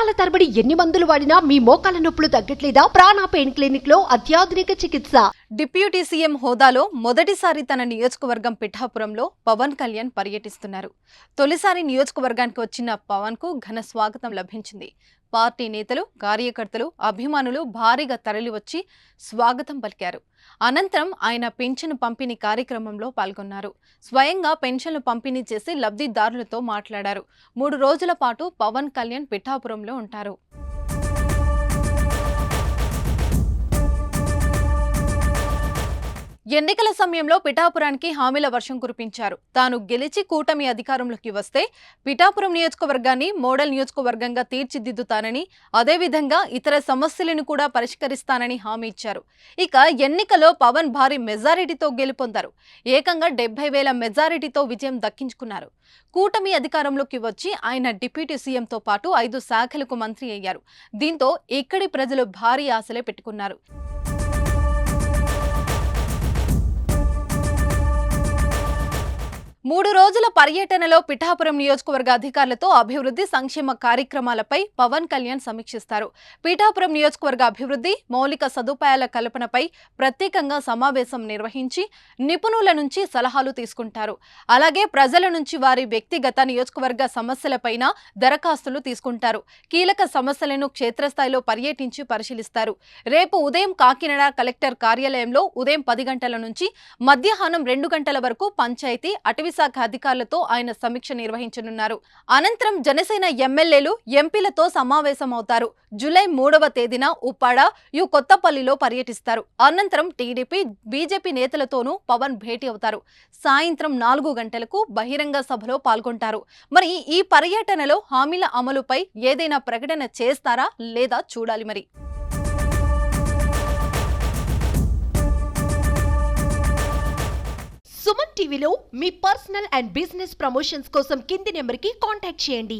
సంవత్సరాల తరబడి ఎన్ని మందులు వాడినా మీ మోకాల నొప్పులు తగ్గట్లేదా? ప్రాణ పెయిన్ క్లినిక్ లో అత్యాధునిక చికిత్స. డిప్యూటీ సీఎం హోదాలో మొదటిసారి తన నియోజకవర్గం పిఠాపురంలో పవన్ కళ్యాణ్ పర్యటిస్తున్నారు. తొలిసారి నియోజకవర్గానికి వచ్చిన పవన్ కు ఘన స్వాగతం లభించింది. పార్టీ నేతలు, కార్యకర్తలు, అభిమానులు భారీగా తరలివచ్చి స్వాగతం పలికారు. అనంతరం ఆయన పెన్షన్ పంపిణీ కార్యక్రమంలో పాల్గొన్నారు. స్వయంగా పెన్షన్లు పంపిణీ చేసి లబ్ధిదారులతో మాట్లాడారు. 3 రోజుల పాటు పవన్ కళ్యాణ్ పిఠాపురంలో ఉంటారు. ఎన్నికల సమయంలో పిఠాపురానికి హామీల వర్షం కురిపించారు. తాను గెలిచి కూటమి అధికారంలోకి వస్తే పిఠాపురం నియోజకవర్గాన్ని మోడల్ నియోజకవర్గంగా తీర్చిదిద్దుతానని, అదేవిధంగా ఇతర సమస్యలను కూడా పరిష్కరిస్తానని హామీ ఇచ్చారు. ఇక ఎన్నికలో పవన్ భారీ మెజారిటీతో గెలుపొందారు. ఏకంగా 70,000 మెజారిటీతో విజయం దక్కించుకున్నారు. కూటమి అధికారంలోకి వచ్చి ఆయన డిప్యూటీ సీఎంతో పాటు 5 శాఖలకు మంత్రి అయ్యారు. దీంతో ఇక్కడి ప్రజలు భారీ ఆశలే పెట్టుకున్నారు. 3 రోజుల పర్యటనలో పిఠాపురం నియోజకవర్గ అధికారులతో అభివృద్ధి సంక్షేమ కార్యక్రమాలపై పవన్ కళ్యాణ్ సమీక్షిస్తారు. పిఠాపురం నియోజకవర్గ అభివృద్ధి, మౌలిక సదుపాయాల కల్పనపై ప్రత్యేకంగా సమావేశం నిర్వహించి నిపుణుల నుంచి సలహాలు తీసుకుంటారు. అలాగే ప్రజల నుంచి వారి వ్యక్తిగత నియోజకవర్గ సమస్యలపైన దరఖాస్తులు తీసుకుంటారు. కీలక సమస్యలను క్షేత్రస్థాయిలో పర్యటించి పరిశీలిస్తారు. రేపు ఉదయం కాకినాడ కలెక్టర్ కార్యాలయంలో ఉదయం 10 గంటల నుంచి మధ్యాహ్నం 2 గంటల వరకు పంచాయతీ, అటవీ శాఖ అధికారులతో ఆయన సమీక్ష నిర్వహించనున్నారు. అనంతరం జనసేన ఎమ్మెల్యేలు, ఎంపీలతో సమావేశమవుతారు. జూలై 3వ తేదీన ఉప్పాడ, కొత్తపల్లిలో పర్యటిస్తారు. అనంతరం టీడీపీ, బీజేపీ నేతలతోనూ పవన్ భేటీ అవుతారు. సాయంత్రం 4 గంటలకు బహిరంగ సభలో పాల్గొంటారు. మరి ఈ పర్యటనలో హామీల అమలుపై ఏదైనా ప్రకటన చేస్తారా లేదా చూడాలి మరి. సుమన్ టీవీలో మీ పర్సనల్ అండ్ బిజినెస్ ప్రమోషన్స్ కోసం కింది నెంబర్కి కాంటాక్ట్ చేయండి.